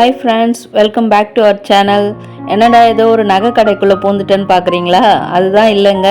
Hi friends, welcome back to our channel. என்னடா ஏதோ ஒரு நகை கடைக்குள்ள பூந்துட்டேன்னு பார்க்குறீங்களா? அதுதான் இல்லைங்க.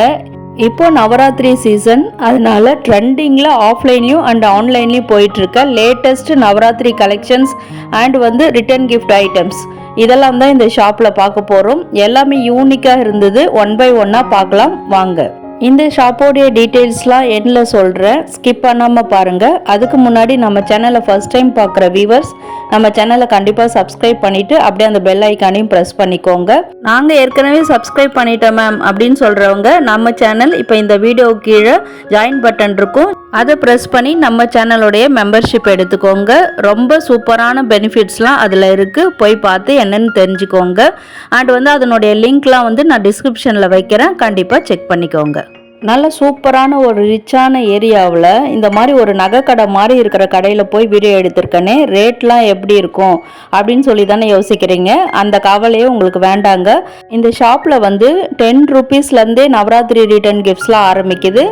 இப்போ நவராத்திரி சீசன், அதனால ட்ரெண்டிங்கில் ஆஃப்லைன்லையும் அண்ட் ஆன்லைன்லையும் போயிட்டுருக்க latest Navaratri collections and return gift items இதெல்லாம் தான் இந்த ஷாப்பில் பார்க்க போகிறோம். எல்லாமே யூனிக்காக இருந்தது. ஒன் பை ஒன்னாக பார்க்கலாம் வாங்க. இந்த ஷாப்போடைய டீட்டெயில்ஸ்லாம் எண்ணில் சொல்கிறேன், ஸ்கிப் பண்ணாமல் பாருங்கள். அதுக்கு முன்னாடி நம்ம சேனலை ஃபர்ஸ்ட் டைம் பார்க்குற வியூவர்ஸ் நம்ம சேனலை கண்டிப்பாக சப்ஸ்கிரைப் பண்ணிவிட்டு அப்படியே அந்த பெல் ஐக்கானையும் ப்ரெஸ் பண்ணிக்கோங்க. நாங்கள் ஏற்கனவே சப்ஸ்கிரைப் பண்ணிட்டோம் மேம் அப்படின்னு சொல்கிறவங்க நம்ம சேனல் இப்போ இந்த வீடியோ கீழே ஜாயின் பட்டன் இருக்கும், அதை ப்ரெஸ் பண்ணி நம்ம சேனலுடைய மெம்பர்ஷிப் எடுத்துக்கோங்க. ரொம்ப சூப்பரான பெனிஃபிட்ஸ்லாம் அதில் இருக்குது, போய் பார்த்து என்னென்னு தெரிஞ்சுக்கோங்க. அண்ட் அதனுடைய லிங்க்லாம் நான் டிஸ்கிரிப்ஷனில் வைக்கிறேன், கண்டிப்பாக செக் பண்ணிக்கோங்க. நல்ல சூப்பரான ஒரு ரிச்சான ஏரியாவில் இந்த மாதிரி ஒரு நகை கடை மாதிரி இருக்கிற கடையில் போய் வீடியோ எடுத்திருக்கேனே, ரேட்லாம் எப்படி இருக்கும் அப்படின்னு சொல்லி தானே யோசிக்கிறீங்க. அந்த கவலையே உங்களுக்கு வேண்டாங்க. இந்த ஷாப்பில் 10 ரூபீஸ்லேருந்தே நவராத்திரி ரிட்டர்ன் கிஃப்ட்ஸ்லாம் ஆரம்பிக்குது.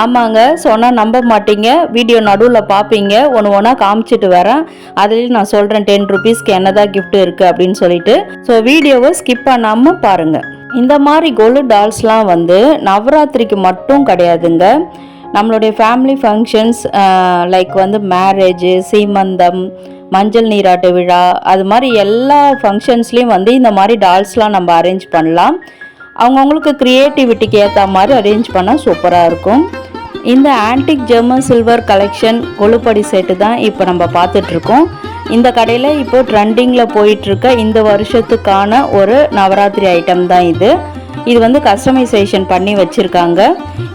ஆமாங்க, சொன்னால் நம்ப மாட்டீங்க. வீடியோ நடுவில் பார்ப்பீங்க, ஒன்று ஒன்றா காமிச்சிட்டு வரேன். அதுலேயும் நான் சொல்கிறேன் 10 ரூபீஸ்க்கு என்னதான் கிஃப்ட் இருக்குது அப்படின்னு சொல்லிட்டு. ஸோ வீடியோவை ஸ்கிப் பண்ணாமல் பாருங்கள். இந்த மாதிரி கொலு டால்ஸ்லாம் நவராத்திரிக்கு மட்டும் கிடையாதுங்க. நம்மளுடைய ஃபேமிலி ஃபங்க்ஷன்ஸ் லைக் மேரேஜ், சீமந்தம், மஞ்சள் நீராட்டு விழா, அது மாதிரி எல்லா ஃபங்க்ஷன்ஸ்லேயும் இந்த மாதிரி டால்ஸ்லாம் நம்ம அரேஞ்ச் பண்ணலாம். அவங்கவுங்களுக்கு க்ரியேட்டிவிட்டிக்கு ஏற்ற மாதிரி அரேஞ்ச் பண்ணால் சூப்பராக இருக்கும். இந்த ஆன்டிக் ஜெர்மன் சில்வர் கலெக்ஷன் கொலுப்படி செட்டு தான் இப்போ நம்ம பார்த்துட்ருக்கோம். இந்த கடையில் இப்போ ட்ரெண்டிங்கில் போயிட்டுருக்க இந்த வருஷத்துக்கான ஒரு நவராத்திரி ஐட்டம் தான் இது. இது கஸ்டமைசேஷன் பண்ணி வச்சுருக்காங்க.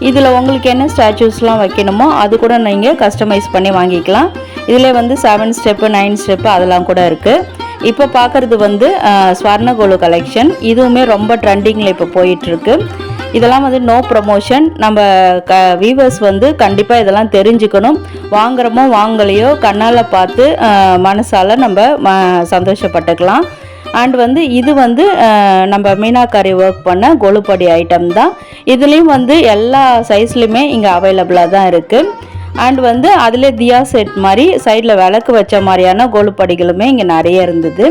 இதில் உங்களுக்கு என்ன ஸ்டாச்சூஸ்லாம் வைக்கணுமோ அது கூட நீங்கள் கஸ்டமைஸ் பண்ணி வாங்கிக்கலாம். இதில் 7 ஸ்டெப்பு 9 ஸ்டெப்பு அதெல்லாம் கூட இருக்குது. இப்போ பார்க்குறது ஸ்வர்ண கொலு கலெக்ஷன். இதுவுமே ரொம்ப ட்ரெண்டிங்கில் இப்போ போயிட்டுருக்கு. இதெல்லாம் நோ ப்ரமோஷன். நம்ம வியூவர்ஸ் கண்டிப்பாக இதெல்லாம் தெரிஞ்சுக்கணும். வாங்குறோமோ வாங்கலையோ கண்ணால் பார்த்து மனசால் நம்ம சந்தோஷப்பட்டுக்கலாம். அண்ட் இது நம்ம மீனாக்காரி ஒர்க் பண்ண கொலுப்படி ஐட்டம் தான். இதுலேயும் எல்லா சைஸ்லையுமே இங்கே அவைலபிளாக தான் இருக்குது. அண்ட் அதில் தியா செட் மாதிரி சைடில் விளக்கு வச்ச மாதிரியான கொலுப்படிகளுமே இங்கே நிறைய இருந்தது.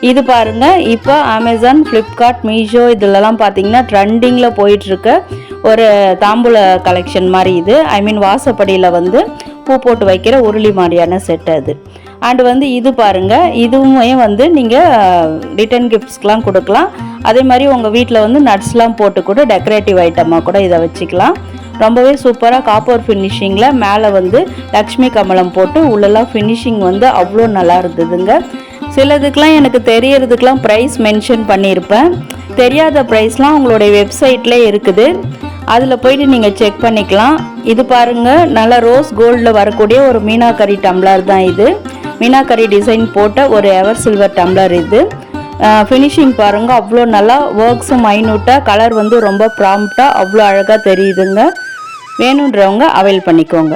இது பாருங்கள், இப்போ அமேசான், ஃப்ளிப்கார்ட், மீஷோ இதிலலாம் பார்த்தீங்கன்னா ட்ரெண்டிங்கில் போயிட்டுருக்க ஒரு தாம்பூல கலெக்ஷன் மாதிரி இது. வாசப்படியில் பூ போட்டு வைக்கிற உருளி மாதிரியான செட் அது. அண்ட் இது பாருங்கள், இதுவுமே நீங்கள் ரிட்டர்ன் கிஃப்ட்ஸ்க்கெலாம் கொடுக்கலாம். அதே மாதிரி உங்கள் வீட்டில் நட்ஸ்லாம் போட்டு கூட டெக்கரேட்டிவ் ஐட்டமாக கூட இதை வச்சுக்கலாம். ரொம்பவே சூப்பராக காப்பர் ஃபினிஷிங்கில் மேலே லக்ஷ்மி கமலம் போட்டு உள்ளெல்லாம் ஃபினிஷிங் அவ்வளோ நல்லா இருந்ததுங்க. சிலதுக்கெலாம் எனக்கு தெரியறதுக்கெலாம் ப்ரைஸ் மென்ஷன் பண்ணியிருப்பேன். தெரியாத ப்ரைஸ்லாம் உங்களுடைய வெப்சைட்லேயே இருக்குது, அதில் போயிட்டு நீங்கள் செக் பண்ணிக்கலாம். இது பாருங்கள், நல்லா ரோஸ் கோல்டில் வரக்கூடிய ஒரு மீனாக்கரி டம்ளர் தான் இது. மீனாக்கரி டிசைன் போட்ட ஒரு எவர் சில்வர் டம்ளர் இது. ஃபினிஷிங் பாருங்கள், அவ்வளோ நல்லா ஒர்க்ஸும் மைனூட்டாக, கலர் ரொம்ப ப்ராம்ப்டாக அவ்வளோ அழகாக தெரியுதுங்க. வேணுன்றவங்க அவைல் பண்ணிக்கோங்க.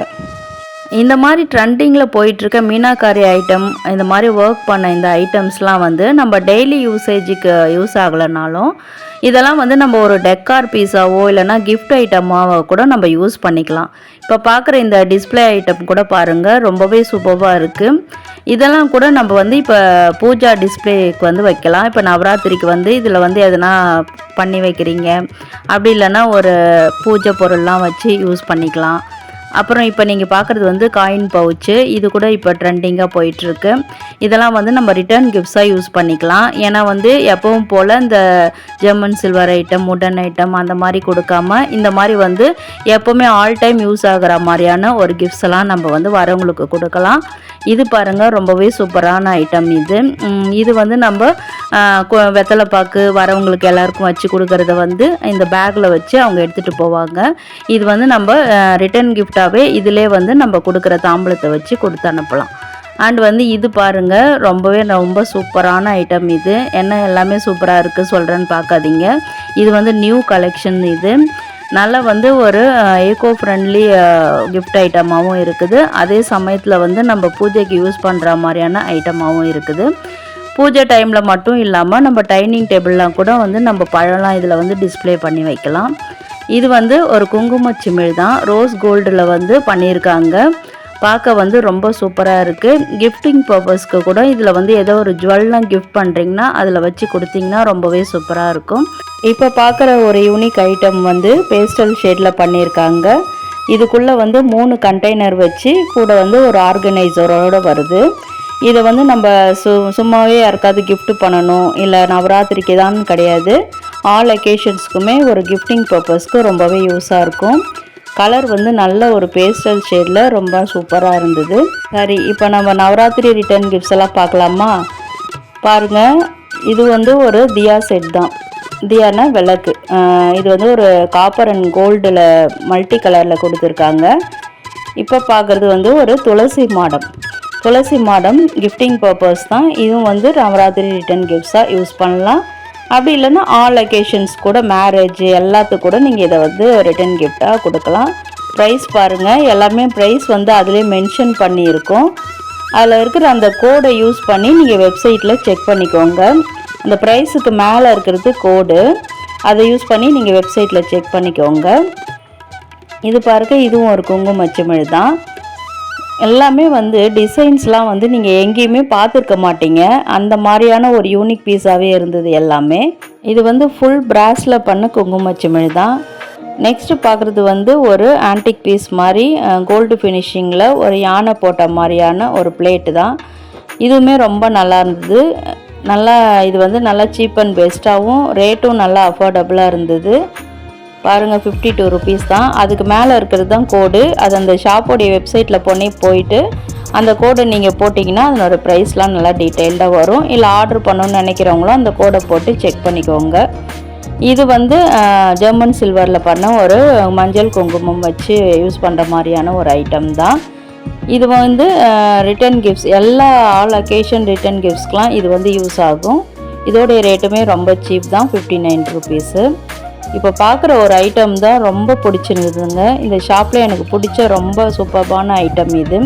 இந்த மாதிரி ட்ரெண்டிங்கில் போயிட்டுருக்க மீனாக்காரி ஐட்டம், இந்த மாதிரி ஒர்க் பண்ண இந்த ஐட்டம்ஸ்லாம் நம்ம டெய்லி யூசேஜுக்கு யூஸ் ஆகலைனாலும் இதெல்லாம் நம்ம ஒரு டெக்கார் பீஸாவோ இல்லைனா கிஃப்ட் ஐட்டமாவோ கூட நம்ம யூஸ் பண்ணிக்கலாம். இப்போ பார்க்குற இந்த டிஸ்பிளே ஐட்டம் கூட பாருங்கள், ரொம்பவே சூப்பராக இருக்குது. இதெல்லாம் கூட நம்ம இப்போ பூஜா டிஸ்பிளேக்கு வைக்கலாம். இப்போ நவராத்திரிக்கு இதில் எதனா பண்ணி வைக்கிறீங்க, அப்படி இல்லைன்னா ஒரு பூஜை பொருள்லாம் வச்சு யூஸ் பண்ணிக்கலாம். அப்புறம் இப்போ நீங்கள் பார்க்குறது காயின் பவுச்சு, இது கூட இப்போ ட்ரெண்டிங்காக போயிட்டுருக்கு. இதெல்லாம் நம்ம ரிட்டர்ன் கிஃப்ட்ஸாக யூஸ் பண்ணிக்கலாம். ஏன்னா எப்பவும் போல் இந்த ஜெர்மன் சில்வர் ஐட்டம், உடன் ஐட்டம் அந்த மாதிரி கொடுக்காம இந்த மாதிரி எப்போவுமே ஆல் டைம் யூஸ் ஆகிற மாதிரியான ஒரு கிஃப்ட்ஸ் எல்லாம் நம்ம வரவங்களுக்கு கொடுக்கலாம். இது பாருங்கள், ரொம்பவே சூப்பரான ஐட்டம் இது. இது நம்ம வெத்தலை பாக்கு வரவங்களுக்கு எல்லாருக்கும் வச்சு கொடுக்கறத இந்த பேக்கில் வச்சு அவங்க எடுத்துகிட்டு போவாங்க. இது நம்ம ரிட்டர்ன் கிஃப்டாகவே இதிலே நம்ம கொடுக்குற தாம்பூலத்தை வச்சு கொடுத்து அனுப்பலாம். அண்ட் இது பாருங்கள், ரொம்ப சூப்பரான ஐட்டம் இது. என்ன எல்லாமே சூப்பராக இருக்குது சொல்கிறேன்னு பார்க்காதீங்க. இது நியூ கலெக்ஷன். இது நல்லா ஒரு ஏகோ ஃப்ரெண்ட்லி கிஃப்ட் ஐட்டமாகவும் இருக்குது. அதே சமயத்தில் நம்ம பூஜைக்கு யூஸ் பண்ணுற மாதிரியான ஐட்டமாகவும் இருக்குது. பூஜை டைமில் மட்டும் இல்லாமல் நம்ம டைனிங் டேபிள்லாம் கூட நம்ம பழம்லாம் இதில் டிஸ்ப்ளே பண்ணி வைக்கலாம். இது ஒரு குங்கும சிமிழ் தான், ரோஸ் கோல்டில் பண்ணியிருக்காங்க. பார்க்க வந்து ரொம்ப சூப்பராக இருக்குது. கிஃப்டிங் பர்பஸ்க்கு கூட இதில் வந்து ஏதோ ஒரு ஜுவல்லாம் கிஃப்ட் பண்ணுறீங்கன்னா அதில் வச்சு கொடுத்தீங்கன்னா ரொம்பவே சூப்பராக இருக்கும். இப்போ பார்க்குற ஒரு யூனிக் ஐட்டம் வந்து பேஸ்டல் ஷேடில் பண்ணியிருக்காங்க. இதுக்குள்ளே வந்து 3 கண்டெய்னர் வச்சு கூட வந்து ஒரு ஆர்கனைசரோடு வருது. இதை வந்து நம்ம சும்மாவே யாருக்காவது கிஃப்ட் பண்ணணும் இல்லை நவராத்திரிக்கு தான் கிடையாது, ஆல் அக்கேஷன்ஸ்க்குமே ஒரு கிஃப்டிங் பர்பஸ்க்கு ரொம்பவே யூஸாக இருக்கும். கலர் வந்து நல்ல ஒரு பேஸ்டல் ஷேடில் ரொம்ப சூப்பராக இருந்தது. சரி, இப்போ நம்ம நவராத்திரி ரிட்டர்ன் கிஃப்ட்ஸ் எல்லாம் பார்க்கலாமா? பாருங்கள், இது வந்து ஒரு தியா செட் தான். தியானா விளக்கு. இது வந்து ஒரு காப்பர் அண்ட் கோல்டில் மல்டி கலரில் கொடுத்துருக்காங்க. இப்போ பார்க்குறது வந்து ஒரு துளசி மாடம் கிஃப்டிங் பர்பஸ் தான். இதுவும் வந்து நவராத்திரி ரிட்டர்ன் கிஃப்ட்ஸாக யூஸ் பண்ணலாம். அப்படி இல்லைன்னா ஆல் அக்கேஷன்ஸ் கூட, மேரேஜ் எல்லாத்துக்கும் கூட நீங்கள் இதை வந்து ரிட்டர்ன் கிஃப்டாக கொடுக்கலாம். ப்ரைஸ் பாருங்கள், எல்லாமே ப்ரைஸ் வந்து அதிலே மென்ஷன் பண்ணியிருக்கோம். அதில் இருக்கிற அந்த கோடை யூஸ் பண்ணி நீங்கள் வெப்சைட்டில் செக் பண்ணிக்கோங்க. அந்த ப்ரைஸுக்கு மேலே இருக்கிறது கோடு, அதை யூஸ் பண்ணி நீங்கள் வெப்சைட்டில் செக் பண்ணிக்கோங்க. இது பாருங்க, இதுவும் ஒரு குங்குமச்சிமிழ் தான். எல்லாமே வந்து டிசைன்ஸ்லாம் வந்து நீங்கள் எங்கேயுமே பார்த்துருக்க மாட்டீங்க. அந்த மாதிரியான ஒரு யூனிக் பீஸாகவே இருந்தது எல்லாமே. இது வந்து ஃபுல் பிராஸில் பண்ண குங்குமச்சிமிழ் தான். நெக்ஸ்ட்டு பார்க்குறது வந்து ஒரு ஆன்டிக் பீஸ் மாதிரி கோல்டு ஃபினிஷிங்கில் ஒரு யானை போட்ட மாதிரியான ஒரு பிளேட்டு தான். இதுவுமே ரொம்ப நல்லா இருந்தது. இது வந்து நல்லா சீப் அண்ட் பெஸ்ட்டாகவும், ரேட்டும் நல்லா அஃபோர்டபுளாக இருந்தது. பாருங்கள், 52 ருபீஸ் தான். அதுக்கு மேலே இருக்கிறது தான் கோடு. அது அந்த ஷாப்போடைய வெப்சைட்டில் போயிட்டு அந்த கோடை நீங்கள் போட்டிங்கன்னா அதனோட ப்ரைஸ்லாம் நல்லா டீட்டெயில்டாக வரும். இல்லை ஆர்டர் பண்ணணும்னு நினைக்கிறவங்களும் அந்த கோடை போட்டு செக் பண்ணிக்கோங்க. இது வந்து ஜெர்மன் சில்வரில் பண்ண ஒரு மஞ்சள் குங்குமம் வச்சு யூஸ் பண்ணுற மாதிரியான ஒரு ஐட்டம் தான். இது வந்து ரிட்டன் கிஃப்ட்ஸ், எல்லா ஆல் அக்கேஷன் ரிட்டன் கிஃப்ட்ஸ்க்கெலாம் இது வந்து யூஸ் ஆகும். இதோடைய ரேட்டுமே ரொம்ப சீப் தான், 59 ருபீஸு. இப்போ பார்க்குற ஒரு ஐட்டம் தான் ரொம்ப பிடிச்சிருந்ததுங்க. இந்த ஷாப்பில் எனக்கு பிடிச்ச ரொம்ப சூப்பர்பான ஐட்டம் இது.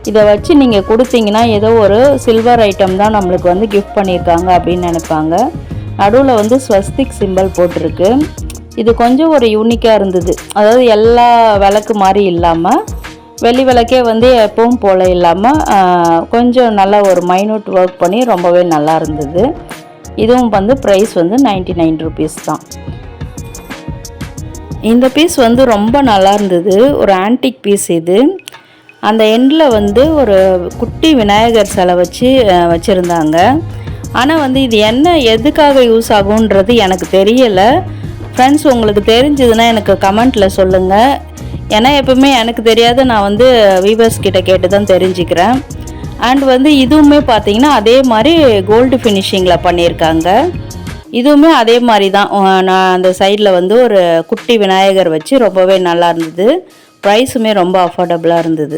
இதை வச்சு நீங்கள் கொடுத்தீங்கன்னா ஏதோ ஒரு சில்வர் ஐட்டம் தான் நம்மளுக்கு வந்து கிஃப்ட் பண்ணியிருக்காங்க அப்படின்னு நினைப்பாங்க. நடுவில் வந்து ஸ்வஸ்திக் சிம்பிள் போட்டிருக்கு. இது கொஞ்சம் ஒரு யூனிக்காக இருந்தது. அதாவது எல்லா விளக்கு மாதிரி இல்லாமல், வெள்ளி விளக்கே வந்து எப்பவும் போல் இல்லாமல் கொஞ்சம் நல்லா ஒரு மைனூட் ஒர்க் பண்ணி ரொம்பவே நல்லா இருந்தது. இதுவும் வந்து ப்ரைஸ் வந்து 99 ருபீஸ் தான். இந்த பீஸ் வந்து ரொம்ப நல்லா இருந்தது. ஒரு ஆன்டிக் பீஸ் இது. அந்த எண்டில் வந்து ஒரு குட்டி விநாயகர் சிலை வச்சுருந்தாங்க. ஆனால் வந்து இது எதுக்காக யூஸ் ஆகுன்றது எனக்கு தெரியலை. ஃப்ரெண்ட்ஸ், உங்களுக்கு தெரிஞ்சதுன்னா எனக்கு கமெண்ட்டில் சொல்லுங்கள். ஏன்னா எப்பவுமே எனக்கு தெரியாத நான் வந்து வீவர்ஸ் கிட்ட கேட்டு தான் தெரிஞ்சுக்கிறேன். அண்ட் வந்து இதுவுமே பார்த்தீங்கன்னா அதே மாதிரி கோல்டு ஃபினிஷிங்கில் பண்ணியிருக்காங்க. இதுவுமே அதே மாதிரி தான். நான் அந்த சைடில் வந்து ஒரு குட்டி விநாயகர் வச்சு ரொம்பவே நல்லா இருந்தது. ப்ரைஸுமே ரொம்ப அஃபோர்டபுளாக இருந்தது.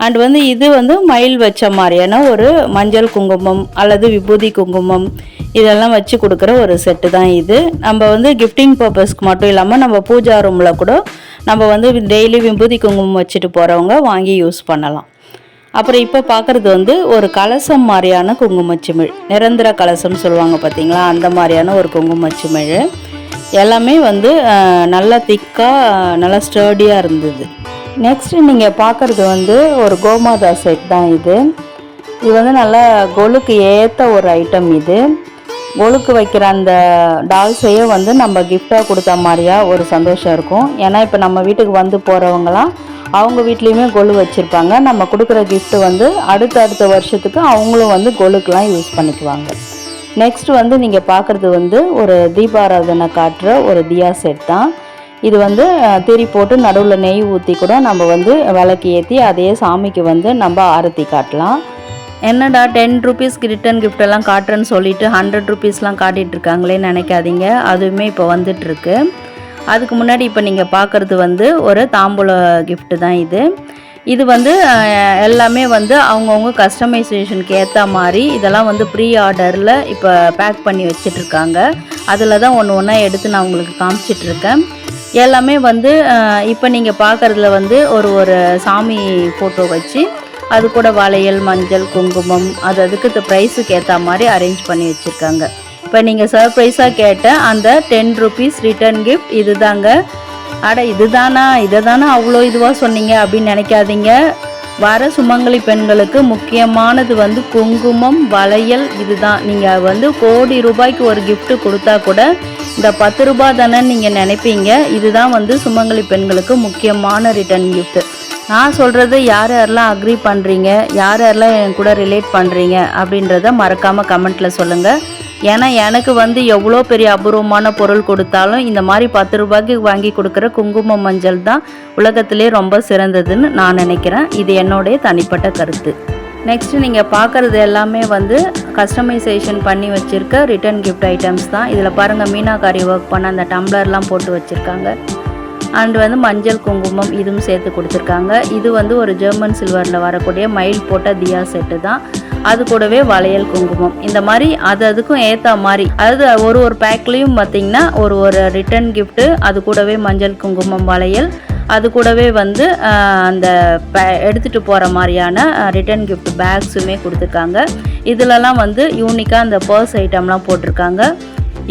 அண்ட் வந்து இது வந்து மயில் வச்ச மாதிரியான ஒரு மஞ்சள் குங்குமம் அல்லது விபூதி குங்குமம் இதெல்லாம் வச்சு கொடுக்குற ஒரு செட்டு தான் இது. நம்ம வந்து கிஃப்டிங் பர்பஸ்க்கு மட்டும் இல்லாமல் நம்ம பூஜா ரூமில் கூட நம்ம வந்து டெய்லி விபூதி குங்குமம் வச்சுட்டு போகிறவங்க வாங்கி யூஸ் பண்ணலாம். அப்புறம் இப்போ பார்க்குறது வந்து ஒரு கலசம் மாதிரியான குங்குமச்சிமிழ், நிரந்தர கலசம்னு சொல்லுவாங்க பார்த்தீங்களா, அந்த மாதிரியான ஒரு குங்குமச்சிமிழ். எல்லாமே வந்து நல்லா திக்காக நல்லா ஸ்டர்டியாக இருந்தது. நெக்ஸ்ட்டு நீங்கள் பார்க்குறது வந்து ஒரு கோமாதா செட் தான் இது. இது வந்து நல்லா கொலுக்கு ஏற்ற ஒரு ஐட்டம். இது கொலுக்கு வைக்கிற அந்த டால்ஸையும் வந்து நம்ம கிஃப்டாக கொடுத்த மாதிரியா ஒரு சந்தோஷம் இருக்கும். ஏன்னா இப்போ நம்ம வீட்டுக்கு வந்து போகிறவங்களாம் அவங்க வீட்லேயுமே கொலு வச்சுருப்பாங்க. நம்ம கொடுக்குற கிஃப்ட்டு வந்து அடுத்த வருஷத்துக்கு அவங்களும் வந்து கொலுக்கெலாம் யூஸ் பண்ணிக்குவாங்க. நெக்ஸ்ட் வந்து நீங்கள் பார்க்குறது வந்து ஒரு தீபாராதனை காட்டுற ஒரு தியா செட் தான். இது வந்து திரி போட்டு நடுவில் நெய் ஊற்றி கூட நம்ம வந்து விளக்கு ஏற்றி அதையே சாமிக்கு வந்து நம்ம ஆரத்தி காட்டலாம். என்னடா 10 ருபீஸ்க்கு ரிட்டன் கிஃப்டெல்லாம் காட்டுறேன்னு சொல்லிட்டு 100 ருபீஸ்லாம் காட்டிகிட்ருக்காங்களேன்னு நினைக்காதீங்க. அதுவுமே இப்போ வந்துட்டுருக்கு. அதுக்கு முன்னாடி இப்போ நீங்கள் பார்க்குறது வந்து ஒரு தாம்பூல கிஃப்ட்டு தான் இது. இது வந்து எல்லாமே வந்து அவங்கவுங்க கஸ்டமைசேஷனுக்கு ஏற்ற மாதிரி இதெல்லாம் வந்து ப்ரீ ஆர்டரில் இப்போ பேக் பண்ணி வச்சிட்ருக்காங்க. அதில் தான் ஒன்று எடுத்து நான் உங்களுக்கு காமிச்சிட்ருக்கேன். எல்லாமே வந்து இப்போ நீங்கள் பார்க்குறதுல வந்து ஒரு சாமி ஃபோட்டோ வச்சு அது கூட வளையல், மஞ்சள், குங்குமம் அதுக்கு ப்ரைஸுக்கு ஏற்ற மாதிரி அரேஞ்ச் பண்ணி வச்சுருக்காங்க. இப்போ நீங்கள் சர்ப்ரைஸாக கேட்ட அந்த 10 ருபீஸ் ரிட்டர்ன் கிஃப்ட் இது தாங்க. இதை தானே அவ்வளோ இதுவாக சொன்னீங்க அப்படின்னு நினைக்காதீங்க. வர சுமங்கலி பெண்களுக்கு முக்கியமானது வந்து குங்குமம், வளையல். இதுதான். நீங்கள் வந்து கோடி ரூபாய்க்கு ஒரு gift கொடுத்தா கூட இந்த 10 ரூபாய் தானே நீங்கள் நினைப்பீங்க. இதுதான் வந்து சுமங்கலி பெண்களுக்கு முக்கியமான ரிட்டர்ன் gift. நான் சொல்கிறது யார் யாரெல்லாம் அக்ரி பண்ணுறீங்க, யார் யாரெல்லாம் என் கூட ரிலேட் பண்ணுறீங்க அப்படின்றத மறக்காமல் கமெண்ட்டில் சொல்லுங்கள். ஏன்னா எனக்கு வந்து எவ்வளோ பெரிய அபூர்வமான பொருள் கொடுத்தாலும் இந்த மாதிரி 10 ரூபாய்க்கு வாங்கி கொடுக்குற குங்குமம் மஞ்சள் தான் உலகத்திலே ரொம்ப சிறந்ததுன்னு நான் நினைக்கிறேன். இது என்னுடைய தனிப்பட்ட கருத்து. நெக்ஸ்ட்டு நீங்கள் பார்க்குறது எல்லாமே வந்து கஸ்டமைசேஷன் பண்ணி வச்சுருக்க ரிட்டர்ன் கிஃப்ட் ஐட்டம்ஸ் தான். இதில் பாருங்கள், மீனாக்காரி ஒர்க் பண்ண அந்த டம்ளர்லாம் போட்டு வச்சுருக்காங்க. அண்ட் வந்து மஞ்சள் குங்குமம் இதுவும் சேர்த்து கொடுத்துருக்காங்க. இது வந்து ஒரு ஜெர்மன் சில்வரில் வரக்கூடிய மயில் போட்ட தியா செட்டு தான். அது கூடவே வளையல் குங்குமம் இந்த மாதிரி அதுக்கும் ஏற்ற மாதிரி, அதாவது ஒரு பேக்லேயும் பார்த்திங்கன்னா ஒரு ரிட்டர்ன் கிஃப்ட்டு, அது கூடவே மஞ்சள் குங்குமம் வளையல், அது கூடவே வந்து அந்த எடுத்துகிட்டு போகிற மாதிரியான ரிட்டர்ன் கிஃப்ட் பேக்ஸுமே கொடுத்துருக்காங்க. இதிலலாம் வந்து யூனிக்காக அந்த பர்ஸ் ஐட்டம்லாம் போட்டிருக்காங்க.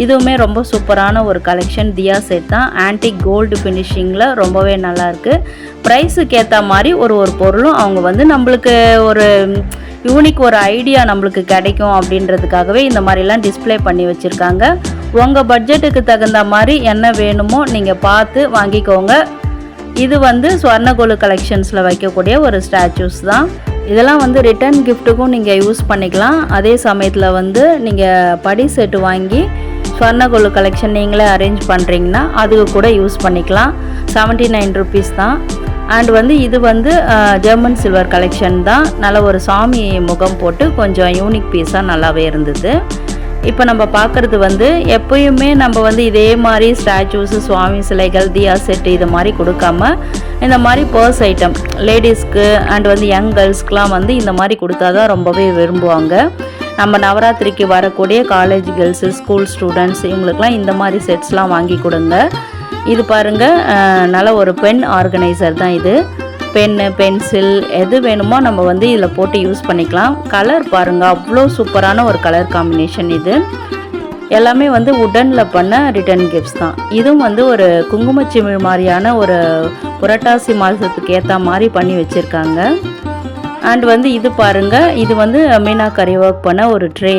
இதுவுமே ரொம்ப சூப்பரான ஒரு கலெக்ஷன். தியா செட் தான். ஆன்டிக் கோல்டு ஃபினிஷிங்கில் ரொம்பவே நல்லாயிருக்கு. ப்ரைஸுக்கு ஏற்ற மாதிரி ஒரு பொருளும் அவங்க வந்து நம்மளுக்கு ஒரு யூனிக் ஒரு ஐடியா நம்மளுக்கு கிடைக்கும் அப்படின்றதுக்காகவே இந்த மாதிரிலாம் டிஸ்பிளே பண்ணி வச்சுருக்காங்க. உங்கள் பட்ஜெட்டுக்கு தகுந்த மாதிரி என்ன வேணுமோ நீங்கள் பார்த்து வாங்கிக்கோங்க. இது வந்து ஸ்வர்ணகோலு கலெக்ஷன்ஸில் வைக்கக்கூடிய ஒரு ஸ்டாச்சூஸ் தான். இதெல்லாம் வந்து ரிட்டர்ன் கிஃப்ட்டுக்கும் நீங்கள் யூஸ் பண்ணிக்கலாம். அதே சமயத்தில் வந்து நீங்கள் படி செட்டு வாங்கி ஸ்வர்ணகோலு கலெக்ஷன் நீங்களே அரேஞ்ச் பண்ணுறீங்கன்னா அதுக்கு கூட யூஸ் பண்ணிக்கலாம். 79 ருபீஸ் தான். அண்ட் வந்து இது வந்து ஜெர்மன் சில்வர் கலெக்ஷன் தான். நல்ல ஒரு சாமி முகம் போட்டு கொஞ்சம் யூனிக் பீஸாக நல்லாவே இருந்தது. இப்போ நம்ம பார்க்குறது வந்து எப்பயுமே நம்ம வந்து இதே மாதிரி ஸ்டாச்சூஸு, சுவாமி சிலைகள், தியா செட்டு இது மாதிரி கொடுக்காம இந்த மாதிரி பர்ஸ் ஐட்டம் லேடிஸ்க்கு அண்ட் வந்து யங் கேர்ள்ஸ்க்கெலாம் வந்து இந்த மாதிரி கொடுத்தா தான் ரொம்பவே விரும்புவாங்க. நம்ம நவராத்திரிக்கு வரக்கூடிய காலேஜ் கேர்ள்ஸு, ஸ்கூல் ஸ்டூடெண்ட்ஸ் இவங்களுக்குலாம் இந்த மாதிரி செட்ஸ்லாம் வாங்கி கொடுங்க. இது பாருங்கள், நல்ல ஒரு பென் ஆர்கனைசர் தான் இது. பென்னு, பென்சில் எது வேணுமோ நம்ம வந்து இதில் போட்டு யூஸ் பண்ணிக்கலாம். கலர் பாருங்கள், அவ்வளோ சூப்பரான ஒரு கலர் காம்பினேஷன். இது எல்லாமே வந்து உடனில் பண்ண ரிட்டர்ன் கிஃப்ட்ஸ் தான். இதுவும் வந்து ஒரு குங்குமச்சிமிழ் மாதிரியான ஒரு புரட்டாசி மாதத்துக்கு ஏற்ற மாதிரி பண்ணி வச்சுருக்காங்க. அண்ட் வந்து இது பாருங்கள், இது வந்து மீனாக்கரி ஒர்க் பண்ண ஒரு ட்ரே.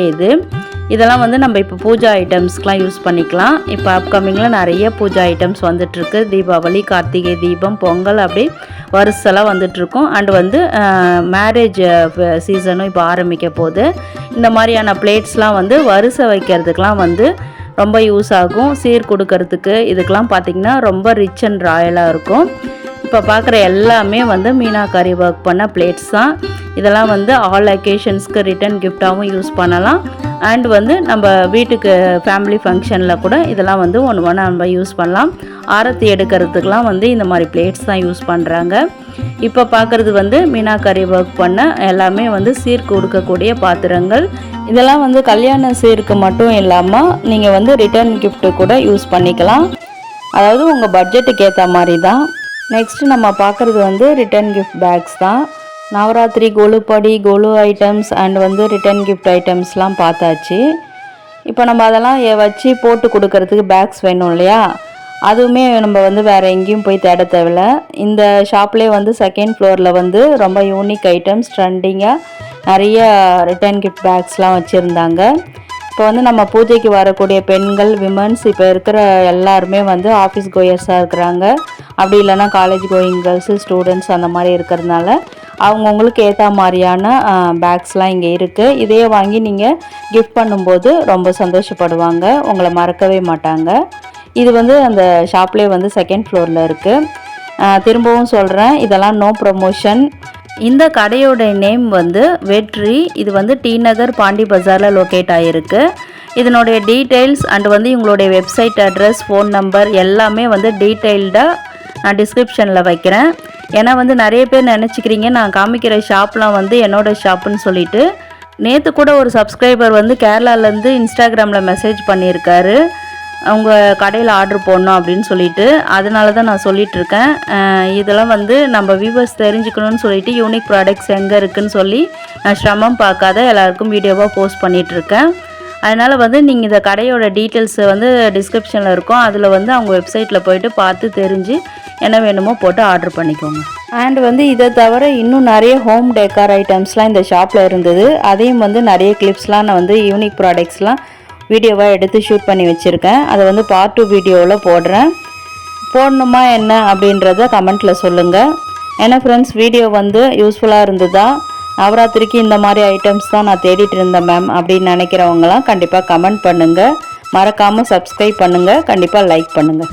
இதெல்லாம் வந்து நம்ம இப்போ பூஜா ஐட்டம்ஸ்க்கெலாம் யூஸ் பண்ணிக்கலாம். இப்போ அப்கமிங்கில் நிறைய பூஜா ஐட்டம்ஸ் வந்துட்டுருக்கு. தீபாவளி, கார்த்திகை தீபம், பொங்கல் அப்படி வருஷெல்லாம் வந்துட்டுருக்கும். அண்ட் வந்து மேரேஜ் சீசனும் இப்போ ஆரம்பிக்க போகுது. இந்த மாதிரியான பிளேட்ஸ்லாம் வந்து வரிசை வைக்கிறதுக்கெலாம் வந்து ரொம்ப யூஸ் ஆகும். சீர் கொடுக்கறதுக்கு இதுக்கெலாம் பார்த்திங்கன்னா ரொம்ப ரிச் அண்ட் ராயலாக இருக்கும். இப்போ பார்க்குற எல்லாமே வந்து மீனாக்கரி ஒர்க் பண்ண பிளேட்ஸ் தான். இதெல்லாம் வந்து ஆல் அக்கேஷன்ஸ்க்கு ரிட்டர்ன் கிஃப்டாகவும் யூஸ் பண்ணலாம். அண்ட் வந்து நம்ம வீட்டுக்கு ஃபேமிலி ஃபங்க்ஷனில் கூட இதெல்லாம் வந்து ஒன்று நம்ம யூஸ் பண்ணலாம். ஆரத்தி எடுக்கிறதுக்கெலாம் வந்து இந்த மாதிரி பிளேட்ஸ் தான் யூஸ் பண்ணுறாங்க. இப்போ பார்க்குறது வந்து மீனாக்கரி ஒர்க் பண்ண எல்லாமே வந்து சீர் கொடுக்கக்கூடிய பாத்திரங்கள். இதெல்லாம் வந்து கல்யாண சீருக்கு மட்டும் இல்லாமல் நீங்கள் வந்து ரிட்டர்ன் கிஃப்ட்டு கூட யூஸ் பண்ணிக்கலாம். அதாவது உங்கள் பட்ஜெட்டுக்கு ஏற்ற மாதிரி தான். நெக்ஸ்ட்டு நம்ம பார்க்குறது வந்து ரிட்டர்ன் கிஃப்ட் பேக்ஸ் தான். நவராத்திரி கொலுப்படி, கொலு ஐட்டம்ஸ் அண்ட் வந்து ரிட்டர்ன் கிஃப்ட் ஐட்டம்ஸ்லாம் பார்த்தாச்சு. இப்போ நம்ம அதெல்லாம் வச்சு போட்டு கொடுக்கறதுக்கு பேக்ஸ் வேணும் இல்லையா? அதுவுமே நம்ம வந்து வேறு எங்கேயும் போய் தேட தேவையில்ல. இந்த ஷாப்லேயே வந்து செகண்ட் ஃப்ளோரில் வந்து ரொம்ப யூனிக் ஐட்டம்ஸ் ட்ரெண்டிங்காக நிறைய ரிட்டர்ன் கிஃப்ட் பேக்ஸ்லாம் வச்சுருந்தாங்க. இப்போ வந்து நம்ம பூஜைக்கு வரக்கூடிய பெண்கள், விமன்ஸ் இப்போ இருக்கிற எல்லாருமே வந்து ஆஃபீஸ் கோயர்ஸாக இருக்கிறாங்க. அப்படி இல்லைன்னா காலேஜ் கோயிங் கேர்ள்ஸு, ஸ்டூடெண்ட்ஸ் அந்த மாதிரி இருக்கிறதுனால அவங்கவுங்களுக்கு ஏற்ற மாதிரியான பேக்ஸ்லாம் இங்கே இருக்குது. இதையே வாங்கி நீங்கள் கிஃப்ட் பண்ணும்போது ரொம்ப சந்தோஷப்படுவாங்க, உங்களை மறக்கவே மாட்டாங்க. இது வந்து அந்த ஷாப்லேயே வந்து செகண்ட் ஃப்ளோரில் இருக்குது. திரும்பவும் சொல்கிறேன், இதெல்லாம் நோ ப்ரொமோஷன். இந்த கடையோட நேம் வந்து வெற்றி. இது வந்து டி நகர் பாண்டி பஜாரில் லொக்கேட் ஆகிருக்கு. இதனுடைய டீட்டெயில்ஸ் அண்ட் வந்து இவங்களுடைய வெப்சைட் அட்ரஸ், ஃபோன் நம்பர் எல்லாமே வந்து டீட்டெயில்டாக நான் டிஸ்கிரிப்ஷனில் வைக்கிறேன். ஏன்னா வந்து நிறைய பேர் நினச்சிக்கிறீங்க நான் காமிக்கிற ஷாப்லாம் வந்து என்னோடய ஷாப்புன்னு சொல்லிட்டு. நேற்று கூட ஒரு சப்ஸ்கிரைபர் வந்து கேரளாலேருந்து இன்ஸ்டாகிராமில் மெசேஜ் பண்ணியிருக்காரு, அவங்க கடையில் ஆர்டர் போடணும் அப்படின்னு சொல்லிட்டு. அதனால தான் நான் சொல்லிகிட்ருக்கேன். இதெல்லாம் வந்து நம்ம வியூவர்ஸ் தெரிஞ்சுக்கணும்னு சொல்லிட்டு யூனிக் ப்ராடக்ட்ஸ் எங்கே இருக்குதுன்னு சொல்லி நான் சிரமம் பார்க்காத எல்லாருக்கும் வீடியோவாக போஸ்ட் பண்ணிகிட்ருக்கேன். அதனால் வந்து நீங்கள் இந்த கடையோட டீட்டெயில்ஸை வந்து டிஸ்கிரிப்ஷனில் இருக்கும். அதில் வந்து அவங்க வெப்சைட்டில் போய்ட்டு பார்த்து தெரிஞ்சு என்ன வேணுமோ போட்டு ஆர்டர் பண்ணிக்கோங்க. அண்ட் வந்து இதை தவிர இன்னும் நிறைய ஹோம் டெக்கார் ஐட்டம்ஸ்லாம் இந்த ஷாப்பில் இருந்தது. அதையும் வந்து நிறைய கிளிப்ஸ்லாம் நான் வந்து யூனிக் ப்ராடக்ட்ஸ்லாம் வீடியோவாக எடுத்து ஷூட் பண்ணி வச்சுருக்கேன். அதை வந்து பார்ட் 2 வீடியோவில் போடுறேன். போடணுமா என்ன அப்படின்றத கமெண்ட்டில் சொல்லுங்கள். ஏன்னா ஃப்ரெண்ட்ஸ், வீடியோ வந்து யூஸ்ஃபுல்லாக இருந்ததா, நவராத்திரிக்கு இந்த மாதிரி ஐட்டம்ஸ் தான் நான் தேடிட்டு இருந்தேன் மேம் அப்படின்னு நினைக்கிறவங்களாம் கண்டிப்பாக கமெண்ட் பண்ணுங்கள். மறக்காமல் சப்ஸ்கிரைப் பண்ணுங்கள். கண்டிப்பாக லைக் பண்ணுங்கள்.